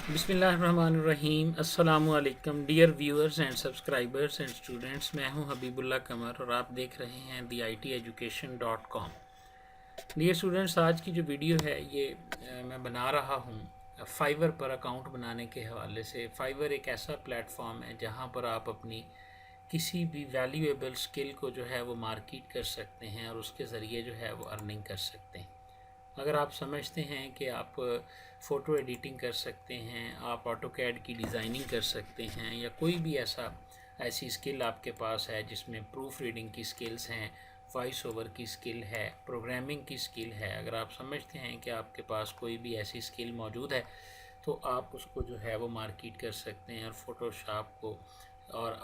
बिस्मिल्लाहिर्रहमानिर्रहीम। अस्सलामुअलैकुम dear viewers and subscribers and students, मैं हूं हबीबुल्लाह कमर और आप देख रहे हैं theiteducation.com। डियर स्टूडेंट्स, आज की जो वीडियो है ये मैं बना रहा हूं फाइवर पर अकाउंट बनाने के हवाले से। फाइवर एक ऐसा प्लेटफॉर्म है जहां पर आप अपनी किसी भी वैल्यूएबल स्किल को जो है वो मार्केट कर सकते हैं और उसके ज़रिए जो है वो अर्निंग कर सकते हैं। अगर आप समझते हैं कि आप फ़ोटो एडिटिंग कर सकते हैं, आप ऑटो कैड की डिज़ाइनिंग कर सकते हैं, या कोई भी ऐसी स्किल आपके पास है जिसमें प्रूफ रीडिंग की स्किल्स हैं, वॉइस ओवर की स्किल है, प्रोग्रामिंग की स्किल है, अगर आप समझते हैं कि आपके पास कोई भी ऐसी स्किल मौजूद है तो आप उसको जो है वो मार्केट कर सकते हैं और फ़ोटोशॉप को और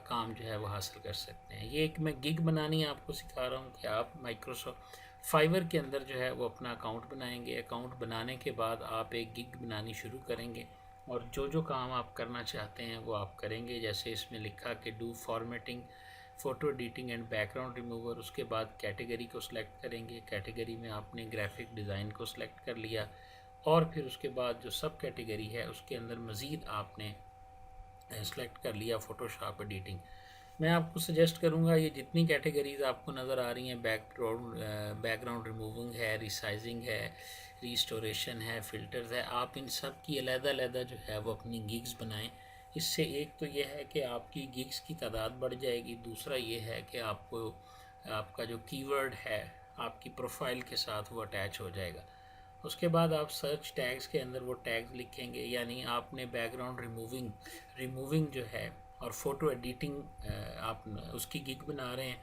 काम जो है वो हासिल कर सकते हैं। ये एक मैं गिग बनानी आपको सिखा रहा हूँ कि आप माइक्रोसॉफ्ट फाइवर के अंदर जो है वो अपना अकाउंट बनाएंगे। अकाउंट बनाने के बाद आप एक गिग बनानी शुरू करेंगे और जो जो काम आप करना चाहते हैं वो आप करेंगे। जैसे इसमें लिखा कि do formatting, photo editing and background remover. उसके बाद कैटेगरी को सिलेक्ट करेंगे। कैटेगरी में आपने ग्राफिक डिज़ाइन को सिलेक्ट कर लिया और फिर उसके बाद जो सब कैटेगरी है उसके अंदर मज़ीद आपने सेलेक्ट कर लिया फ़ोटोशॉप एडिटिंग। मैं आपको सजेस्ट करूंगा ये जितनी कैटेगरीज आपको नज़र आ रही हैं, बैकग्राउंड रिमूविंग है, रिसाइजिंग है, रिस्टोरेशन है, फ़िल्टर्स है, आप इन सब की अलग-अलग जो है वो अपनी गिग्स बनाएं। इससे एक तो ये है कि आपकी गिग्स की तादाद बढ़ जाएगी, दूसरा ये है कि आपको आपका जो कीवर्ड है आपकी प्रोफाइल के साथ वो अटैच हो जाएगा। उसके बाद आप सर्च टैग्स के अंदर वो टैग्स लिखेंगे, यानी आपने बैकग्राउंड रिमूविंग जो है और फ़ोटो एडिटिंग आप उसकी गिग बना रहे हैं,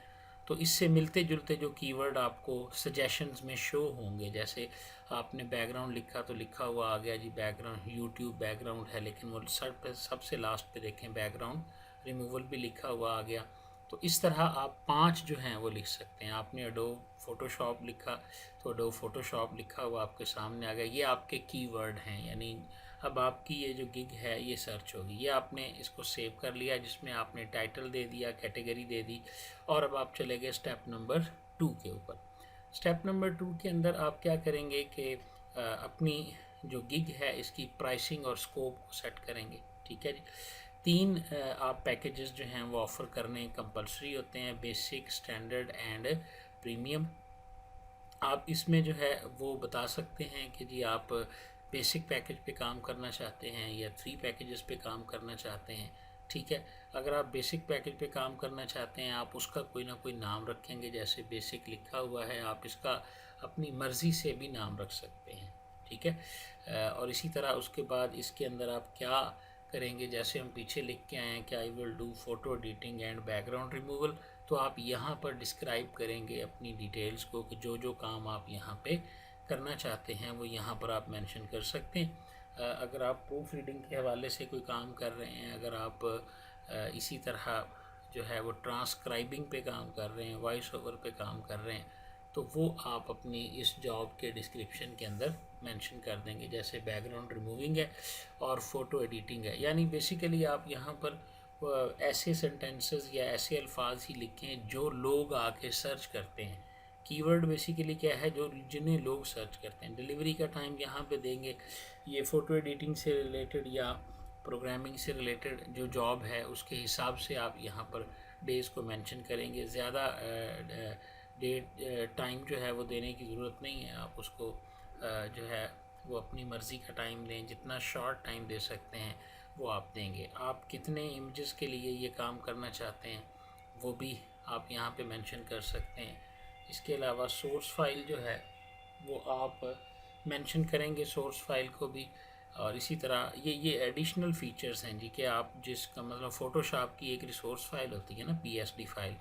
तो इससे मिलते जुलते जो कीवर्ड आपको सजेशंस में शो होंगे। जैसे आपने बैकग्राउंड लिखा तो लिखा हुआ आ गया जी बैकग्राउंड यूट्यूब बैकग्राउंड है, लेकिन वो सबसे लास्ट पे देखें बैकग्राउंड रिमूवल भी लिखा हुआ आ गया। तो इस तरह आप 5 जो हैं वो लिख सकते हैं। आपने एडोब फ़ोटोशॉप लिखा तो एडोब फ़ोटोशॉप लिखा हुआ आपके सामने आ गया। ये आपके कीवर्ड हैं, यानी अब आपकी ये जो गिग है ये सर्च होगी। ये आपने इसको सेव कर लिया जिसमें आपने टाइटल दे दिया, कैटेगरी दे दी, और अब आप चले गए स्टेप नंबर 2 के ऊपर। स्टेप नंबर 2 के अंदर आप क्या करेंगे कि अपनी जो गिग है इसकी प्राइसिंग और स्कोप को सेट करेंगे। ठीक है जी। 3 आप पैकेजेस जो हैं वो ऑफ़र करने कंपलसरी होते हैं, बेसिक, स्टैंडर्ड एंड प्रीमियम। आप इसमें जो है वो बता सकते हैं कि जी आप बेसिक पैकेज पे काम करना चाहते हैं या 3 पैकेजेस पे काम करना चाहते हैं। ठीक है, अगर आप बेसिक पैकेज पे काम करना चाहते हैं आप उसका कोई ना कोई नाम रखेंगे। जैसे बेसिक लिखा हुआ है, आप इसका अपनी मर्ज़ी से भी नाम रख सकते हैं। ठीक है, और इसी तरह उसके बाद इसके अंदर आप क्या करेंगे, जैसे हम पीछे लिख के आए हैं कि I will do photo editing and background removal, तो आप यहाँ पर डिस्क्राइब करेंगे अपनी डिटेल्स को कि जो जो काम आप यहाँ पे करना चाहते हैं वो यहाँ पर आप मेंशन कर सकते हैं। अगर आप प्रूफ रीडिंग के हवाले से कोई काम कर रहे हैं, अगर आप इसी तरह जो है वो ट्रांसक्राइबिंग पे काम कर रहे हैं, वॉइस ओवर पे काम कर रहे हैं, तो वो आप अपनी इस जॉब के डिस्क्रिप्शन के अंदर मेंशन कर देंगे। जैसे बैकग्राउंड रिमूविंग है और फ़ोटो एडिटिंग है, यानी बेसिकली आप यहाँ पर ऐसे सेंटेंसेस या ऐसे अल्फाज ही लिखें जो लोग आके सर्च करते हैं। कीवर्ड बेसिकली क्या है, जो जिन्हें लोग सर्च करते हैं। डिलीवरी का टाइम यहाँ पे देंगे, ये फ़ोटो एडिटिंग से रिलेटेड या प्रोग्रामिंग से रिलेटेड जो जॉब है उसके हिसाब से आप यहाँ पर डेज़ को मेंशन करेंगे। ज़्यादा डेट टाइम जो है वो देने की ज़रूरत नहीं है। आप उसको जो है वो अपनी मर्ज़ी का टाइम दें, जितना शॉर्ट टाइम दे सकते हैं वो आप देंगे। आप कितने इमेजेस के लिए ये काम करना चाहते हैं वो भी आप यहाँ पे मेंशन कर सकते हैं। इसके अलावा सोर्स फाइल जो है वो आप मेंशन करेंगे, सोर्स फाइल को भी। और इसी तरह ये एडिशनल फ़ीचर्स हैं जी कि आप जिसका मतलब फ़ोटोशॉप की एक रिसोर्स फाइल होती है ना, पीएसडी फाइल,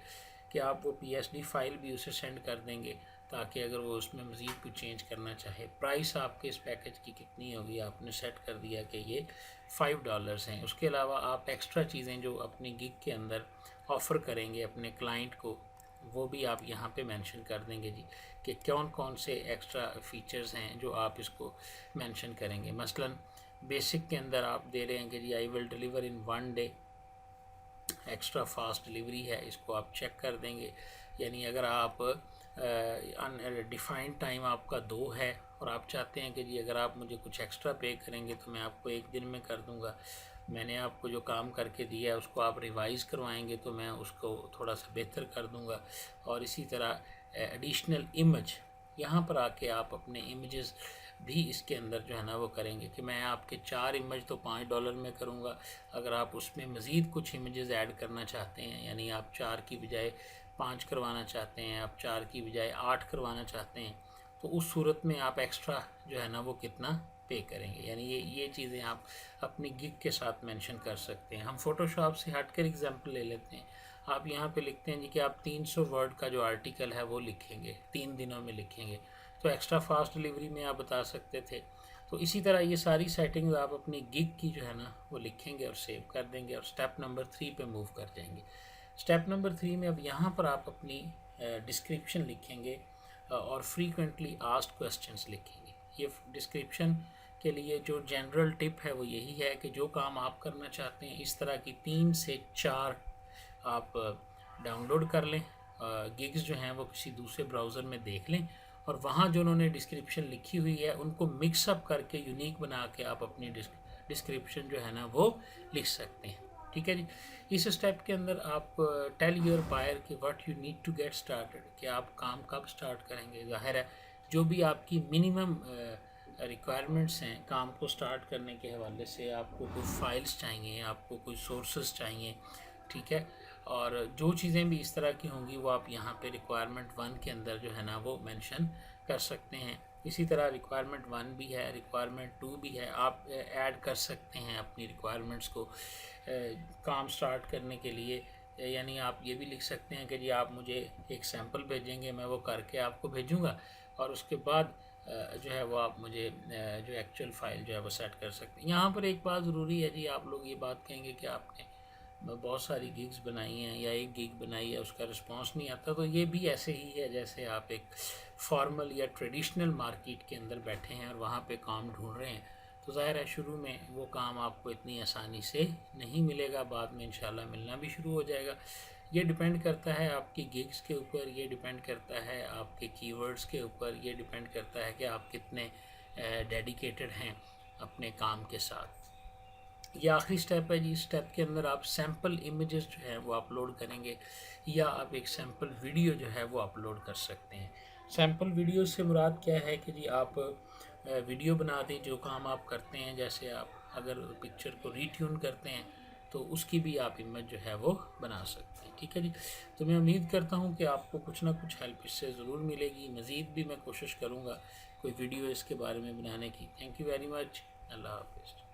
कि आप वो पीएसडी फाइल भी उसे सेंड कर देंगे ताकि अगर वो उसमें मज़ीद कुछ चेंज करना चाहे। प्राइस आपके इस पैकेज की कितनी होगी आपने सेट कर दिया कि ये $5 हैं। उसके अलावा आप एक्स्ट्रा चीज़ें जो अपनी गिग के अंदर ऑफ़र करेंगे अपने क्लाइंट को वो भी आप यहाँ पे मेंशन कर देंगे जी कि कौन कौन से एक्स्ट्रा फ़ीचर्स हैं जो आप इसको मेंशन करेंगे। मसलन बेसिक के अंदर आप दे रहे हैं कि जी I will deliver in 1 day, extra fast delivery है, इसको आप चेक कर देंगे। यानी अगर आप डिफ़ाइंड टाइम आपका 2 है और आप चाहते हैं कि जी अगर आप मुझे कुछ एक्स्ट्रा पे करेंगे तो मैं आपको एक दिन में कर दूंगा, मैंने आपको जो काम करके दिया है उसको आप रिवाइज़ करवाएंगे तो मैं उसको थोड़ा सा बेहतर कर दूंगा। और इसी तरह एडिशनल इमेज, यहाँ पर आके आप अपने इमेजेस भी इसके अंदर जो है ना वो करेंगे कि मैं आपके 4 इमेज तो $5 में करूँगा, अगर आप उसमें मज़ीद कुछ इमेजेस ऐड करना चाहते हैं, यानी आप 4 की बजाय 5 करवाना चाहते हैं, आप 4 की बजाय 8 करवाना चाहते हैं, तो उस सूरत में आप एक्स्ट्रा जो है ना वो कितना पे करेंगे। यानी ये चीज़ें आप अपनी गिग के साथ मेंशन कर सकते हैं। हम फोटोशॉप से हटकर एग्जांपल ले लेते हैं। आप यहाँ पे लिखते हैं जी कि आप 300 वर्ड का जो आर्टिकल है वो लिखेंगे, 3 दिनों में लिखेंगे, तो एक्स्ट्रा फास्ट डिलीवरी में आप बता सकते थे। तो इसी तरह ये सारी सेटिंग्स आप अपनी गिग की जो है ना वो लिखेंगे और सेव कर देंगे और स्टेप नंबर 3 पे मूव कर जाएंगे। स्टेप नंबर 3 में अब यहाँ पर आप अपनी डिस्क्रिप्शन लिखेंगे और फ्रीक्वेंटली आस्क्ड क्वेश्चंस लिखेंगे। ये डिस्क्रिप्शन के लिए जो जनरल टिप है वो यही है कि जो काम आप करना चाहते हैं इस तरह की 3 से 4 आप डाउनलोड कर लें, गिग्स जो हैं वो किसी दूसरे ब्राउज़र में देख लें और वहाँ जो उन्होंने डिस्क्रिप्शन लिखी हुई है उनको मिक्सअप करके यूनिक बना के आप अपनी डिस्क्रिप्शन जो है ना वो लिख सकते हैं। ठीक है जी। इस स्टेप के अंदर आप टेल योर बायर कि what you need to get started, कि आप काम कब स्टार्ट करेंगे। ज़ाहिर है जो भी आपकी मिनिमम रिक्वायरमेंट्स हैं काम को स्टार्ट करने के हवाले से, आपको कोई फाइल्स चाहिए, आपको कोई सोर्सेज चाहिए, ठीक है, और जो चीज़ें भी इस तरह की होंगी वो आप यहाँ पे रिक्वायरमेंट 1 के अंदर जो है ना वो मेंशन कर सकते हैं। इसी तरह रिक्वायरमेंट 1 भी है, रिक्वायरमेंट 2 भी है, आप ऐड कर सकते हैं अपनी रिक्वायरमेंट्स को काम स्टार्ट करने के लिए। यानी आप ये भी लिख सकते हैं कि जी आप मुझे एक सैम्पल भेजेंगे, मैं वो करके आपको भेजूँगा और उसके बाद जो है वो आप मुझे जो एक्चुअल फ़ाइल जो है वो सेट कर सकते हैं। यहाँ पर एक बात ज़रूरी है जी, आप लोग ये बात कहेंगे कि आपने बहुत सारी गिग्स बनाई हैं या एक गिग बनाई है उसका रिस्पांस नहीं आता, तो ये भी ऐसे ही है जैसे आप एक फॉर्मल या ट्रेडिशनल मार्केट के अंदर बैठे हैं और वहाँ पे काम ढूंढ रहे हैं। तो ज़ाहिर है शुरू में वो काम आपको इतनी आसानी से नहीं मिलेगा, बाद में इंशाल्लाह मिलना भी शुरू हो जाएगा। ये डिपेंड करता है आपकी गिग्स के ऊपर, ये डिपेंड करता है आपके कीवर्ड्स के ऊपर, ये डिपेंड करता है कि आप कितने डेडिकेटेड हैं अपने काम के साथ। ये आखिरी स्टेप है जी। इस स्टेप के अंदर आप सैम्पल इमेजेस जो है वो अपलोड करेंगे या आप एक सैम्पल वीडियो जो है वो अपलोड कर सकते हैं। सैम्पल वीडियो से मुराद क्या है कि जी आप वीडियो बना दें जो काम आप करते हैं, जैसे आप अगर पिक्चर को रीट्यून करते हैं तो उसकी भी आप इमेज जो है वो बना सकते हैं। ठीक है जी। तो मैं उम्मीद करता हूँ कि आपको कुछ ना कुछ हेल्प इससे ज़रूर मिलेगी। मज़ीद भी मैं कोशिश करूँगा कोई वीडियो इसके बारे में बनाने की। Thank you very much. अल्लाह हाफ़िज़।